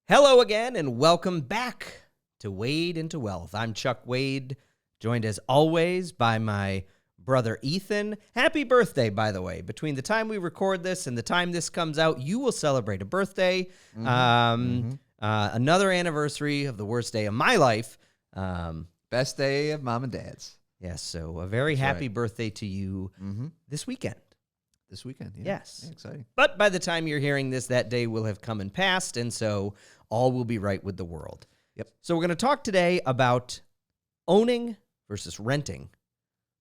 Hello again, and welcome back to Wade into Wealth. I'm Chuck Wade, joined as always by my brother Ethan. Happy birthday, by the way. Between the time we record this and the time this comes out, you will celebrate a birthday, another anniversary of the worst day of my life. Best day of mom and dad's. Yes, so a very happy birthday to you this weekend. This weekend, yeah. Yes. Yeah, exciting. But by the time you're hearing this, that day will have come and passed, and so all will be right with the world. Yep. So we're going to talk today about owning versus renting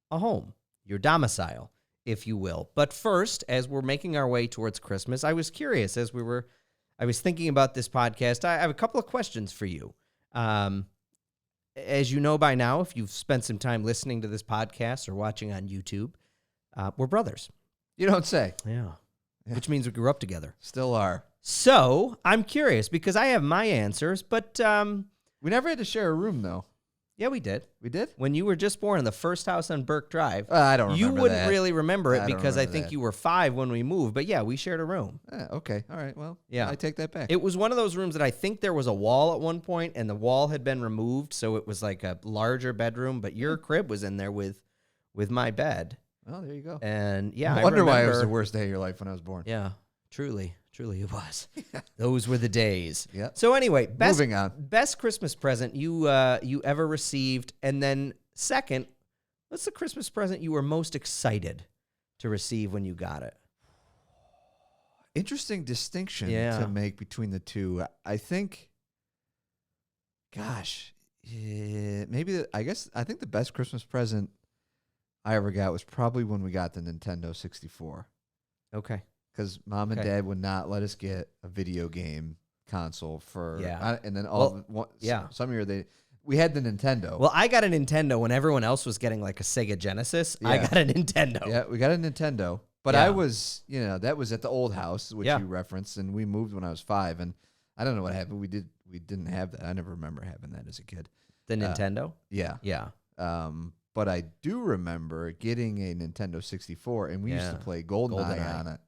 a home, your domicile, if you will. But first, as we're making our way towards Christmas, I was curious I was thinking about this podcast. I have a couple of questions for you. As you know by now, if you've spent some time listening to this podcast or watching on YouTube, we're brothers. You don't say. Yeah. Which means we grew up together. Still are. So I'm curious because I have my answers, but We never had to share a room, though. yeah, we did. We did? When you were just born in the first house on Burke Drive, I don't remember you wouldn't that. really remember it I don't because I remember think that. you were 5 when we moved. But yeah, we shared a room. Okay. All right. Well, Yeah. I take that back. It was one of those rooms that I think there was a wall at one point, and the wall had been removed, so it was like a larger bedroom. But your crib was in there with my bed, Well, there you go. and yeah, I wonder why it was the remember- worst day of your life when I was born. Yeah, truly it was. Those were the days. Yeah. So anyway, Moving on. best Christmas present you ever received, and then second, what's the Christmas present you were most excited to receive when you got it? Interesting distinction Yeah. to make between the two. I think, I think the best Christmas present I ever got was probably when we got the Nintendo 64. Okay. Because mom and Okay. dad would not let us get a video game console for Yeah. and then yeah. some year we had the Nintendo. Well, I got a Nintendo when everyone else was getting like a Sega Genesis. I Yeah. got a Nintendo. Yeah, we got a Nintendo, but Yeah. I was that was at the old house which Yeah. you referenced, and we moved when I was 5, and I don't know what happened. We didn't have that. I never remember having that as a kid. The Nintendo? Yeah. Yeah. But I do remember getting a Nintendo 64, and we used to Yeah. play GoldenEye GoldenEye. on it.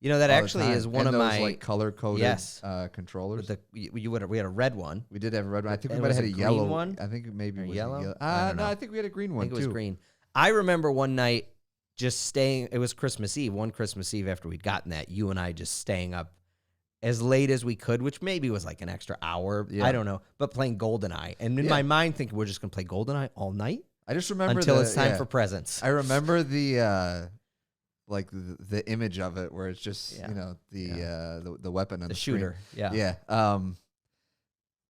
You know, that all the actually time. is one and of those, my like color-coded Yes. controllers. we had a red one. We did have a red one. I think we And might have was had it a yellow green one? I think maybe Or it was yellow? a yellow. I don't No, know. I think we had a green I one think it too. was green. I remember one night just staying. It was Christmas Eve. One Christmas Eve after we'd gotten that, you and I just staying up as late as we could, which maybe was like an extra hour. Yeah. I don't know. But playing GoldenEye. And in Yeah. my mind thinking we're just going to play GoldenEye all night I just remember until the- it's time yeah. for presents. I remember the like the image of it where it's just Yeah. the weapon on the the screen. shooter. Yeah. Yeah.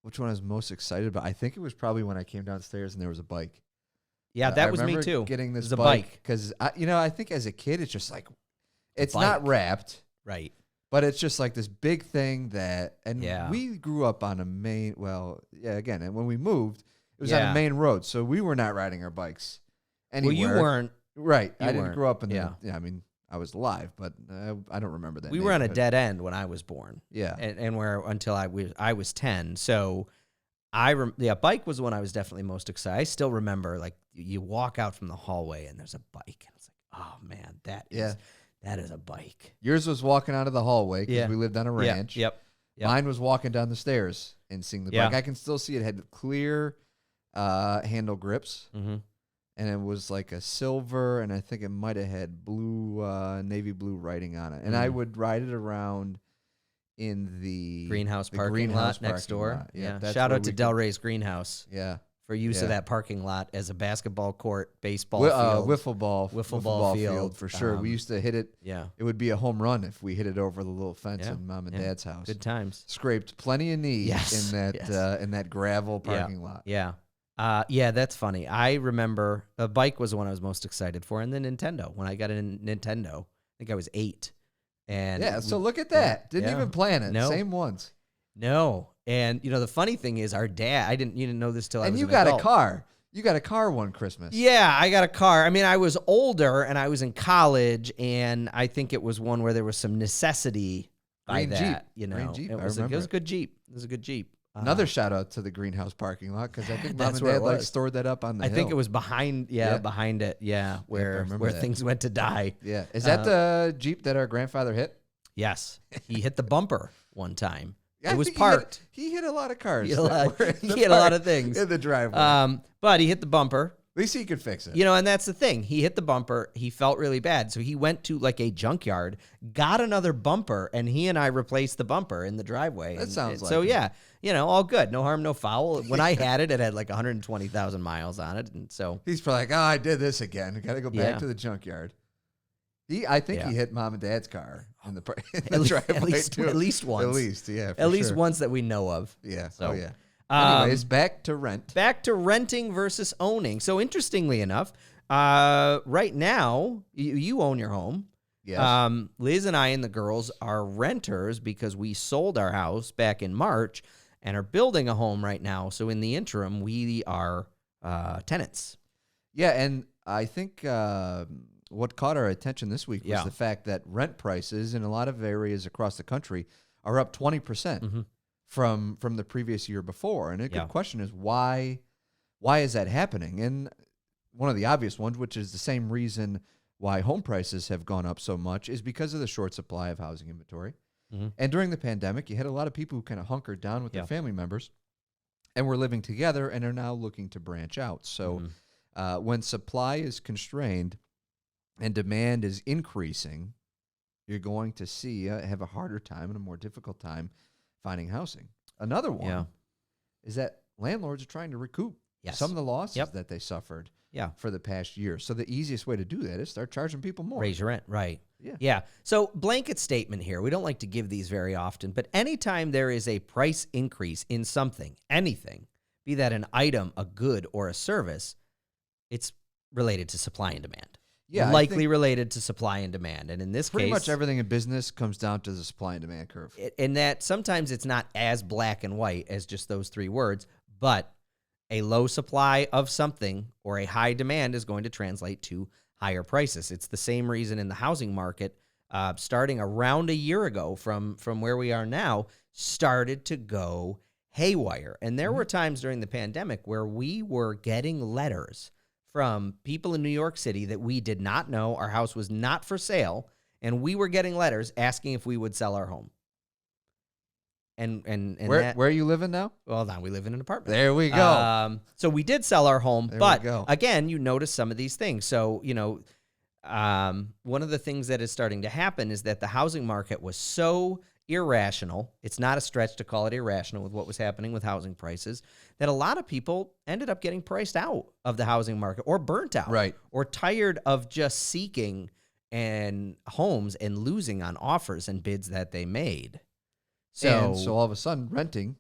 Which one I was most excited about? I think it was probably when I came downstairs and there was a bike. Yeah, I that was me remember too. Getting this It was a bike bike. because I think as a kid it's just like it's bike. not wrapped, Right. but it's just like this big thing that. And Yeah. we grew up on a main. Well, yeah. Again, and when we moved, it was on Yeah. a main road, so we were not riding our bikes anywhere. Well, you weren't. Right. You I didn't weren't. grow up in Yeah. I mean, I was alive, but I don't remember that. We were on a neighborhood. dead end when I was born. Yeah. And where until I was 10. So bike was the one I was definitely most excited. I still remember, like, you walk out from the hallway and there's a bike, and it's like, oh man, that is a bike. Yours was walking out of the hallway because Yeah. we lived on a ranch. Yep. Mine was walking down the stairs and seeing the Yeah. bike. I can still see it had clear handle grips, Mm-hmm. and it was like a silver, and I think it might have had blue, navy blue writing on it. And I would ride it around in the Greenhouse the parking greenhouse lot next parking door. lot. Yeah. that's Shout where out to we Del could- Rey's Greenhouse Yeah. for use Yeah. of that parking lot as a basketball court, baseball Wiffle field. ball field for sure. We used to hit it. Yeah. It would be a home run if we hit it over the little fence Yeah, in mom and yeah. dad's house. Good times. Scraped plenty of knees Yes, in that yes. in that gravel parking lot. Yeah. Yeah, that's funny. I remember the bike was the one I was most excited for, and then Nintendo. When I got a Nintendo, I think I was 8. And Yeah, so we- look at that. Didn't yeah. even plan it. No. Same ones. No. And you know the funny thing is our dad, you didn't know this till I And was you an got adult. a car. You got a car one Christmas. Yeah, I got a car. I mean, I was older and I was in college, and I think it was one where there was some necessity by Green that. Jeep. You know, Green Jeep, it I was remember a it. good Jeep. It was a good Jeep. Another shout out to the greenhouse parking lot because I think mom That's and where dad it like was. stored that up on the I hill. think it was behind. Yeah. Behind it. Yeah, I where remember that. things went to die. Yeah. Is that the Jeep that our grandfather hit? Yes, he hit the bumper one time. Yeah, I it was think parked. He hit a lot of cars. He hit a lot, that were in he the hit a lot park- of things. in the driveway. But he hit the bumper. At least he could fix it. You know, and that's the thing. He hit the bumper. He felt really bad. So he went to like a junkyard, got another bumper, and he and I replaced the bumper in the driveway. That sounds like so. him. Yeah, you know, all good. No harm, no foul. When I had it, it had like 120,000 miles on it, and so He's probably like, oh, I did this again. I got to go back Yeah. to the junkyard. I think Yeah. he hit mom and dad's car in the, in the at least, driveway too. at least once. At least, yeah. For At least sure. once that we know of. Yeah. So, Oh, yeah. Um, Anyways, back to rent. Back to renting versus owning. So interestingly enough, right now you own your home. Yes. Liz and I and the girls are renters because we sold our house back in March and are building a home right now. So in the interim, we are tenants. Yeah, and I think what caught our attention this week was Yeah. the fact that rent prices in a lot of areas across the country are up 20% Mm-hmm. from the previous year before. And a good Yeah. question is why is that happening? And one of the obvious ones, which is the same reason why home prices have gone up so much, is because of the short supply of housing inventory. Mhm. And during the pandemic, you had a lot of people who kind of hunkered down with Yeah. their family members and were living together and are now looking to branch out. So Mhm. when supply is constrained and demand is increasing, you're going to see have a harder time and a more difficult time finding housing. Another one Yeah. is that landlords are trying to recoup Yes. some of the losses Yep. that they suffered Yeah. for the past year. So the easiest way to do that is start charging people more. Raise your rent, right? Yeah. Yeah. So blanket statement here. We don't like to give these very often, but anytime there is a price increase in something, anything, be that an item, a good, or a service, it's related to supply and demand. Yeah, I likely think related to supply and demand. And in this pretty case, much everything in business comes down to the supply and demand curve. in that sometimes it's not as black and white as just those three words, but a low supply of something or a high demand is going to translate to higher prices. It's the same reason in the housing market, starting around a year ago from where we are now, started to go haywire. And there were times during the pandemic where we were getting letters from people in New York City that we did not know. Our house was not for sale, and we were getting letters asking if we would sell our home. And Where are you living now? well, now we live in an apartment. There we go. So we did sell our home, There we but go. again, you notice some of these things. So, you know, one of the things that is starting to happen is that the housing market was so irrational. It's not a stretch to call it irrational with what was happening with housing prices, that a lot of people ended up getting priced out of the housing market or burnt out, Right. or tired of just seeking and homes and losing on offers and bids that they made. So all of a sudden, renting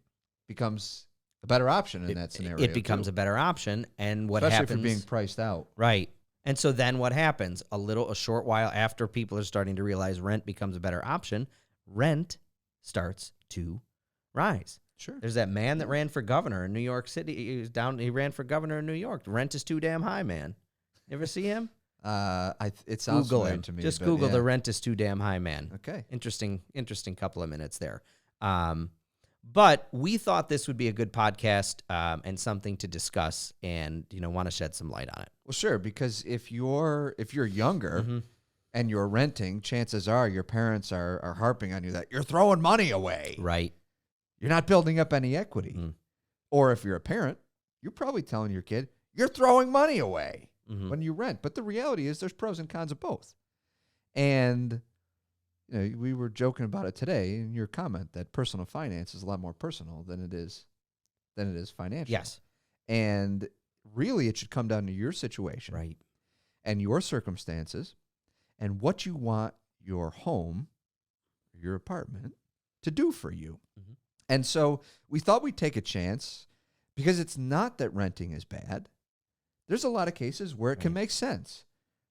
becomes a better option in that scenario. it becomes too. a better option. And what Especially happens, if you're being priced out. right? And so then what happens? A short while after people are starting to realize rent becomes a better option, rent starts to rise. Sure. There's that man that ran for governor in New York City. He ran for governor in New York. The rent is too damn high, man. You ever see him? It sounds Google familiar him. to me. Just but Google yeah. the rent is too damn high, man. Okay. Interesting couple of minutes there. But we thought this would be a good podcast and something to discuss, and want to shed some light on it. Well, sure, because if you're younger Mm-hmm. and you're renting, chances are your parents are harping on you that you're throwing money away. Right. You're not building up any equity. Mm. Or if you're a parent, you're probably telling your kid you're throwing money away Mhm. when you rent. But the reality is there's pros and cons of both. And we were joking about it today in your comment that personal finance is a lot more personal than it is financial. Yes. And really it should come down to your situation. Right. And your circumstances and what you want your home, your apartment, to do for you. Mhm. And so we thought we'd take a chance because it's not that renting is bad. There's a lot of cases where it can Right. make sense.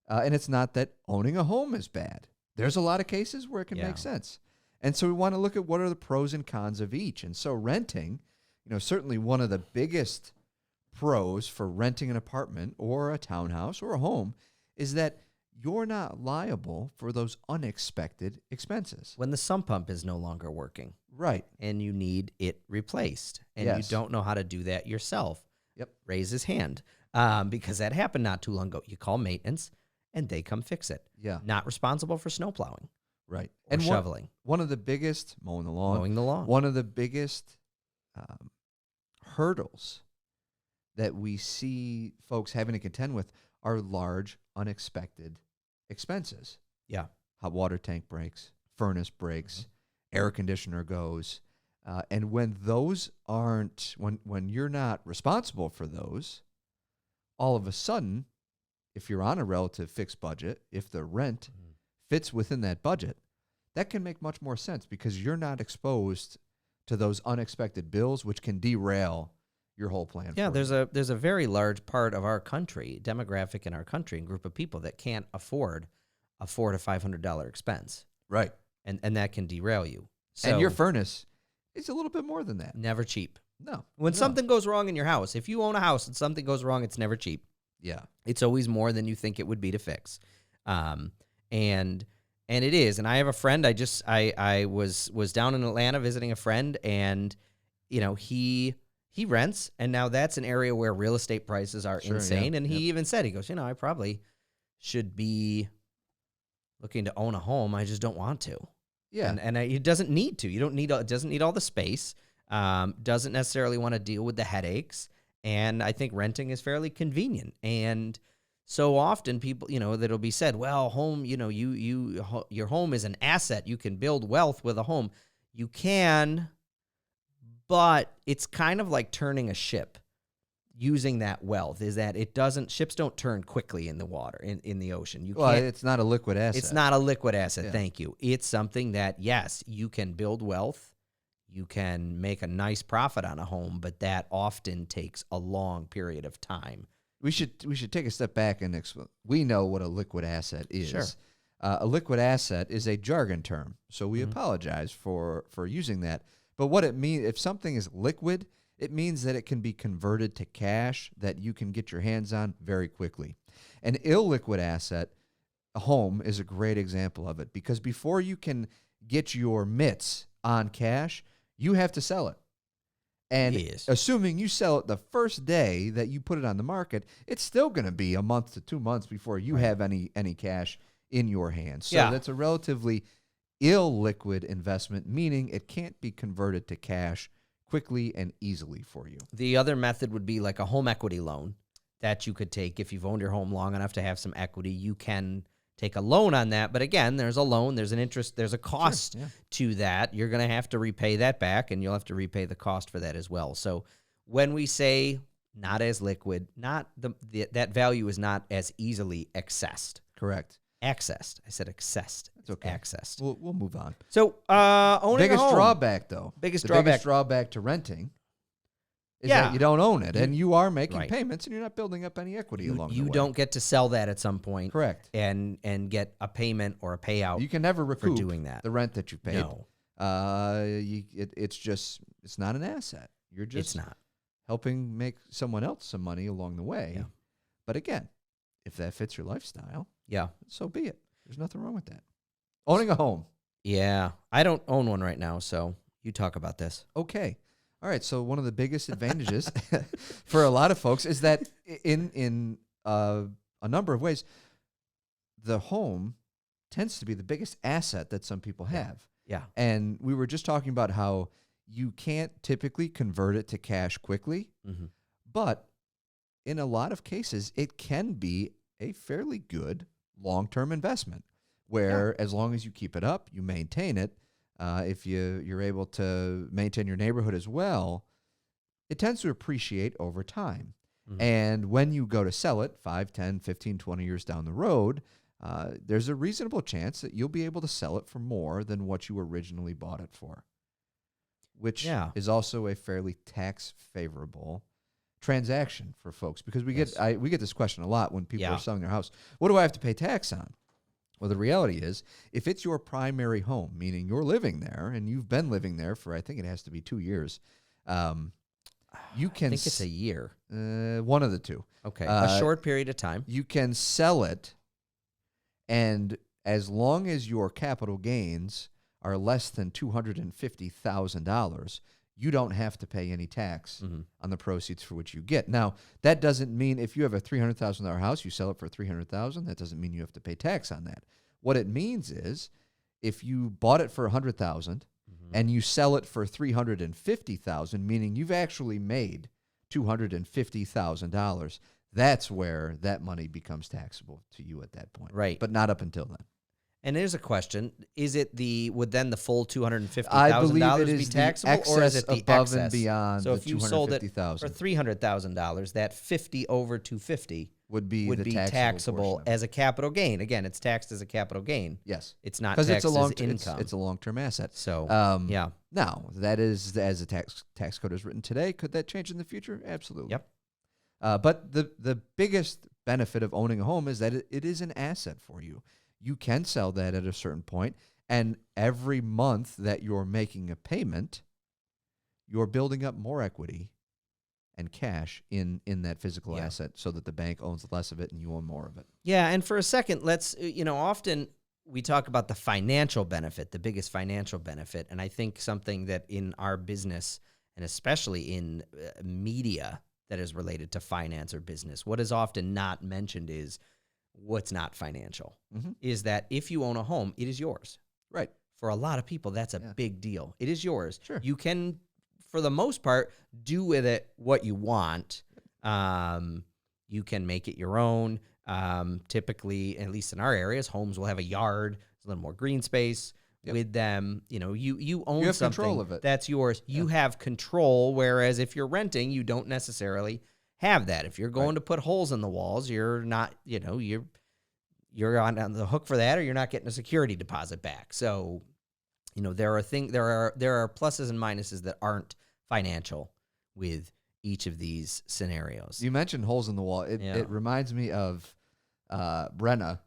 And it's not that owning a home is bad. There's a lot of cases where it can Yeah. make sense. And so we want to look at what are the pros and cons of each. And so renting, certainly one of the biggest pros for renting an apartment or a townhouse or a home is that you're not liable for those unexpected expenses. When the sump pump is no longer working Right. and you need it replaced and Yes. you don't know how to do that yourself, Yep. raise his hand because that happened not too long ago. You call maintenance and they come fix it. Yeah. Not responsible for snow plowing. Right. or And shoveling, one of the biggest, mowing the lawn, mowing the lawn. one of the biggest hurdles that we see folks having to contend with are large, unexpected expenses. Yeah. Hot water tank breaks, furnace breaks, air conditioner goes. And when those aren't, when you're not responsible for those, all of a sudden, if you're on a relative fixed budget, if the rent fits within that budget, that can make much more sense because you're not exposed to those unexpected bills, which can derail your whole plan. Yeah, for you. there's a very large part of our country, demographic in our country, and group of people that can't afford a $400 to $500 expense, Right. and that can derail you. So And your furnace is a little bit more than that. never cheap. No. When no. something goes wrong in your house, if you own a house and something goes wrong, it's never cheap. Yeah. It's always more than you think it would be to fix, and it is. And I have a friend. I was down in Atlanta visiting a friend, and he rents, and now that's an area where real estate prices are Sure, insane. yeah, And he even said, he goes, I probably should be looking to own a home. I just don't want to. Yeah. And he doesn't need to. It doesn't need all the space. Doesn't necessarily want to deal with the headaches. And I think renting is fairly convenient. And so often people, that'll be said, well, home, your home is an asset. You can build wealth with a home. You can, but it's kind of like turning a ship. Using that wealth is that ships don't turn quickly in the water, in the ocean. Well, it's not a liquid asset. It's not a liquid asset. Yeah. Thank you. It's something that, yes, you can build wealth. You can make a nice profit on a home, but that often takes a long period of time. We should take a step back and explain. We know what a liquid asset is. Sure. A liquid asset is a jargon term, so we apologize for using that. But what it means, if something is liquid, it means that it can be converted to cash that you can get your hands on very quickly. An illiquid asset, a home, is a great example of it because before you can get your mitts on cash, you have to sell it. And Yes. assuming you sell it the first day that you put it on the market, it's still going to be a month to 2 months before you have any cash in your hands. So Yeah. that's a relatively illiquid investment, meaning it can't be converted to cash quickly and easily for you. The other method would be like a home equity loan that you could take if you've owned your home long enough to have some equity. You can take a loan on that, but again, there's a loan, there's an interest, there's a cost yeah. to that. You're going to have to repay that back, and you'll have to repay the cost for that as well. So when we say not as liquid, that value is not as easily accessed. Correct. Accessed. I said accessed. That's okay. Accessed. We'll move on. So owning Biggest a home. drawback, though. Biggest the drawback. biggest drawback to renting is Yeah. that you don't own it, and you are making Right. payments, and you're not building up any equity along the You way. don't get to sell that at some point. Correct. And get a payment or a payout. You can never recoup doing that. the rent that you paid. No, It's not an asset. You're just it's not. helping make someone else some money along the way. Yeah. But again, if that fits your lifestyle, Yeah. so be it. There's nothing wrong with that. Owning a home. Yeah. I don't own one right now, so you talk about this. Okay. All right. So one of the biggest advantages for a lot of folks is that in a number of ways, the home tends to be the biggest asset that some people have. Yeah. And we were just talking about how you can't typically convert it to cash quickly, Mm-hmm. but in a lot of cases, it can be a fairly good long-term investment where as long as you keep it up, you maintain it, if you're able to maintain your neighborhood as well, it tends to appreciate over time. Mhm. And when you go to sell it 5, 10, 15, 20 years down the road, there's a reasonable chance that you'll be able to sell it for more than what you originally bought it for, which Yeah. is also a fairly tax-favorable transaction for folks because we Yes. get this question a lot when people Yeah. are selling their house. What do I have to pay tax on? Well, the reality is, if it's your primary home, meaning you're living there and you've been living there for, I think it has to be 2 years, you can I think it's a year. one of the two. Okay. A short period of time. You can sell it, and as long as your capital gains are less than $250,000, you don't have to pay any tax Mm-hmm. on the proceeds for which you get. Now, that doesn't mean if you have a $300,000 house, you sell it for $300,000. That doesn't mean you have to pay tax on that. What it means is if you bought it for $100,000 and you sell it for $350,000, meaning you've actually made $250,000, that's where that money becomes taxable to you at that point. Right. But not up until then. And there's a question: is it would then the full I believe it $250,000 be is the taxable, or is it the above excess and beyond So the if you sold it for $250,000 $300,000, that 50 over 250 would be would the be taxable taxable portion of it. as a capital gain. Again, it's taxed as a capital gain. Yes. It's not Because taxed it's a as income. it's a long-term asset. So yeah. Now, that is, as the tax code is written today, could that change in the future? Absolutely. Yep. But the biggest benefit of owning a home is that it is an asset for you. You can sell that at a certain point, and every month that you're making a payment, you're building up more equity and cash in that physical asset, so that the bank owns less of it and you own more of it. Yeah, and for a second, let's, often we talk about the financial benefit, the biggest financial benefit, and I think something that in our business, and especially in media that is related to finance or business, what is often not mentioned is what's not financial, is that if you own a home, it is yours. Right. For a lot of people, that's a big deal. It is yours. Sure. You can, for the most part, do with it what you want. You can make it your own. Typically, at least in our areas, homes will have a yard, a little more green space with them. You own You have something control of it. that's yours. You have control, whereas if you're renting, you don't necessarily have that. If you're going to put holes in the walls, you're not, you're on the hook for that, or you're not getting a security deposit back. So, there are pluses and minuses that aren't financial with each of these scenarios. You mentioned holes in the wall. It reminds me of Brenna.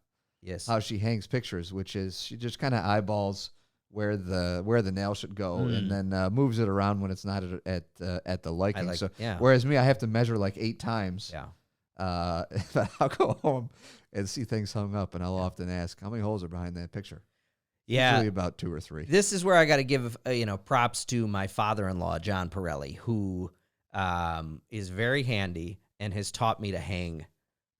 Yes. How she hangs pictures, which is she just kind of eyeballs where the nail should go, and then moves it around when it's not at the liking. Whereas me, I have to measure like 8 times. Yeah. But I'll go home and see things hung up, and I'll often ask, how many holes are behind that picture? Yeah. Usually about 2 or 3. This is where I got to give props to my father-in-law, John Pirelli, who is very handy and has taught me to hang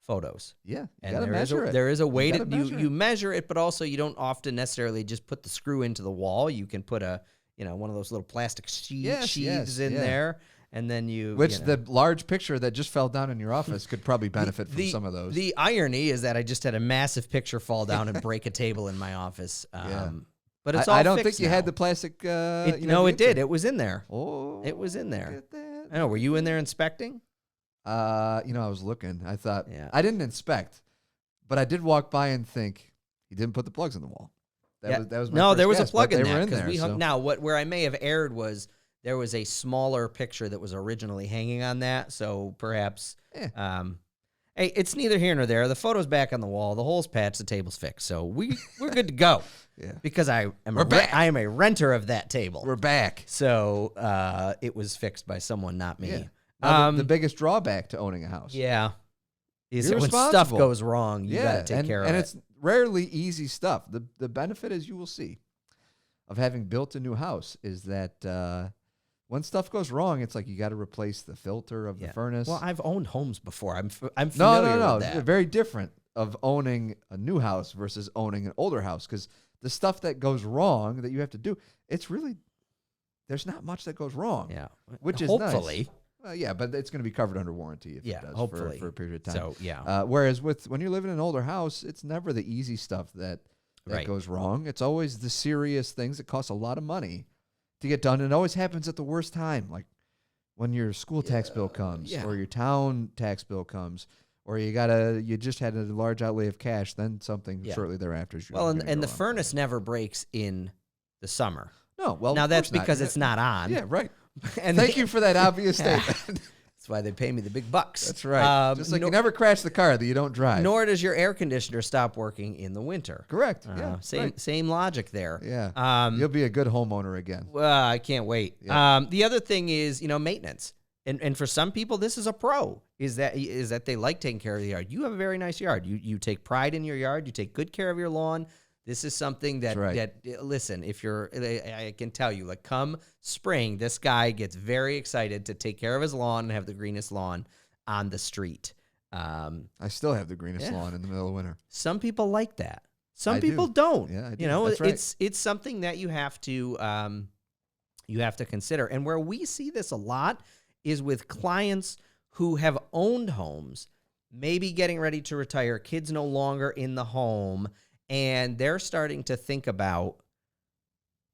photos. Yeah, you and gotta measure it. There is a way you to you measure it, but also you don't often necessarily just put the screw into the wall. You can put one of those little plastic sheaths in there, and then the large picture that just fell down in your office could probably benefit from some of those. The irony is that I just had a massive picture fall down and break a table in my office. But it's all I don't fixed think you now. had the plastic. It did. It was in there. Oh, it was in there. Look at that. I know. Were you in there inspecting? I was looking. I thought I didn't inspect, but I did walk by and think he didn't put the plugs in the wall. That was my there was guess, a plug in they there. were in there. Now, where I may have erred was there was a smaller picture that was originally hanging on that. So perhaps, hey, it's neither here nor there. The photo's back on the wall. The hole's patched. The table's fixed. So we're good to go. Because I am a renter of that table. We're back. So it was fixed by someone, not me. Yeah. Now, the biggest drawback to owning a house. Is that when stuff goes wrong, you got to take care of it. And it's rarely easy stuff. The benefit, as you will see, of having built a new house is that when stuff goes wrong, it's like you got to replace the filter of the furnace. Well, I've owned homes before. I'm familiar with that. It's very different of owning a new house versus owning an older house, because the stuff that goes wrong that you have to do, it's really, there's not much that goes wrong. Yeah. Which is hopefully. Nice. But it's going to be covered under warranty if it does hopefully. for a period of time. So, whereas when you live in an older house, it's never the easy stuff that Right. goes wrong. It's always the serious things that cost a lot of money to get done. And it always happens at the worst time, like when your school tax bill comes or your town tax bill comes, or you just had a large outlay of cash, then something shortly thereafter is Well, and the furnace never breaks in the summer. No, well, now of that's course because not. it's not on. Yeah, right. And Thank you for that obvious statement. That's why they pay me the big bucks. That's right. Just like you never crash the car that you don't drive. Nor does your air conditioner stop working in the winter. Correct. Same logic there. Yeah. You'll be a good homeowner again. Well, I can't wait. Yeah. The other thing is, maintenance. And for some people, this is a pro, is that they like taking care of the yard. You have a very nice yard. You take pride in your yard. You take good care of your lawn. This is something that listen, I can tell you, like, come spring, this guy gets very excited to take care of his lawn and have the greenest lawn on the street. I still have the greenest lawn in the middle of winter. Some people like that. Some I do. people don't. Yeah, I do. You know, That's right. it's something that you have to consider. And where we see this a lot is with clients who have owned homes, maybe getting ready to retire, kids no longer in the home, and they're starting to think about,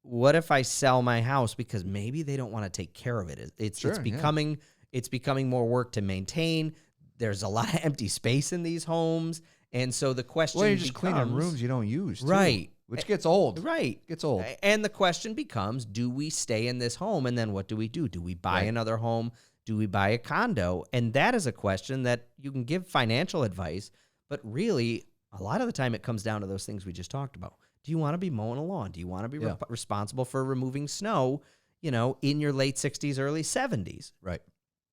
what if I sell my house, because maybe they don't want to take care of it. It's Sure, yeah. it's becoming more work to maintain. There's a lot of empty space in these homes, and so the question Well, you're just cleaning becomes, rooms you don't use, too, right? which gets old. Right. Gets old. And the question becomes, do we stay in this home? And then what do we do? Do we buy Right. another home? Do we buy a condo? And that is a question that you can give financial advice, but really, a lot of the time it comes down to those things we just talked about. Do you want to be mowing a lawn? Do you want to be Yeah. responsible for removing snow, in your late 60s, early 70s? Right.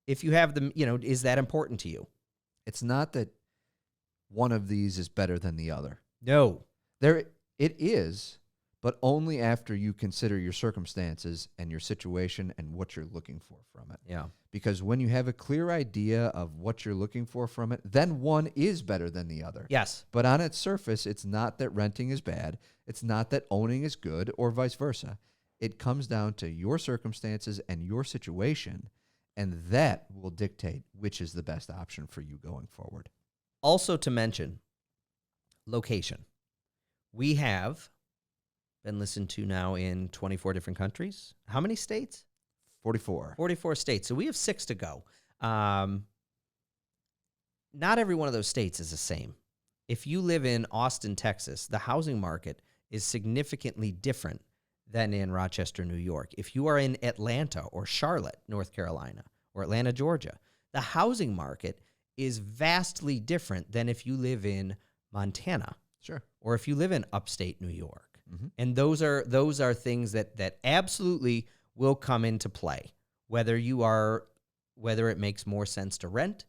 If you have them, is that important to you? It's not that one of these is better than the other. No. It is, but only after you consider your circumstances and your situation and what you're looking for from it. Yeah. Because when you have a clear idea of what you're looking for from it, then one is better than the other. Yes. But on its surface, it's not that renting is bad. It's not that owning is good, or vice versa. It comes down to your circumstances and your situation, and that will dictate which is the best option for you going forward. Also to mention, location. We have been listened to now in 24 different countries. How many states? 44. 44 states. So we have 6 to go. Not every one of those states is the same. If you live in Austin, Texas, the housing market is significantly different than in Rochester, New York. If you are in Atlanta or Charlotte, North Carolina, or Atlanta, Georgia, the housing market is vastly different than if you live in Montana. Sure. Or if you live in upstate New York. Mm-hmm. And those are things that absolutely will come into play. Whether it makes more sense to rent,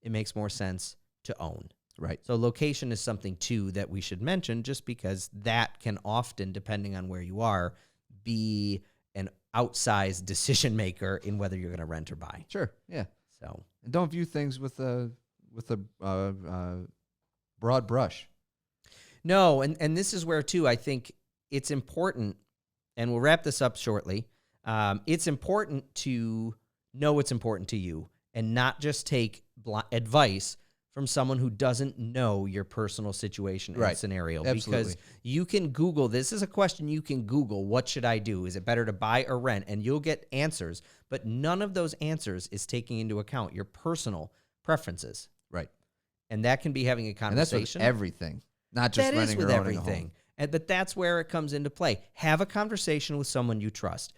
it makes more sense to own. Right. So location is something too that we should mention, just because that can often, depending on where you are, be an outsized decision maker in whether you're going to rent or buy. Sure. Yeah. So And don't view things with a broad brush. no, and this is where too I think it's important, and we'll wrap this up shortly. It's important to know what's important to you and not just take advice from someone who doesn't know your personal situation and Right. scenario. Absolutely. Because you can Google, this is a question you can Google, what should I do? Is it better to buy or rent? And you'll get answers, but none of those answers is taking into account your personal preferences. Right. And that can be having a And that's with conversation. everything, not just That is renting with or owning everything. a home. But that's where it comes into play. Have a conversation with someone you trust.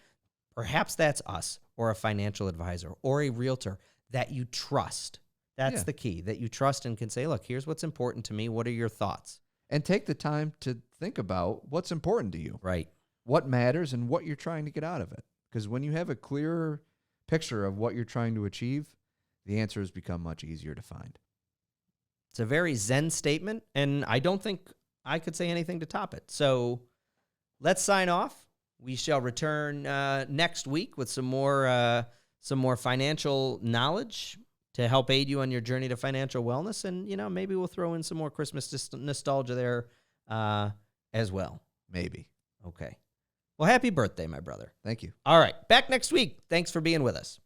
Perhaps that's us, or a financial advisor, or a realtor that you trust. That's Yeah. the key, that you trust and can say, look, here's what's important to me. What are your thoughts? And take the time to think about what's important to you, Right. what matters, and what you're trying to get out of it. Because when you have a clearer picture of what you're trying to achieve, the answers become much easier to find. It's a very Zen statement, and I don't think I could say anything to top it. So let's sign off. We shall return next week with some more financial knowledge to help aid you on your journey to financial wellness. And, maybe we'll throw in some more Christmas nostalgia there as well. Maybe. Okay. Well, happy birthday, my brother. Thank you. All right. Back next week. Thanks for being with us.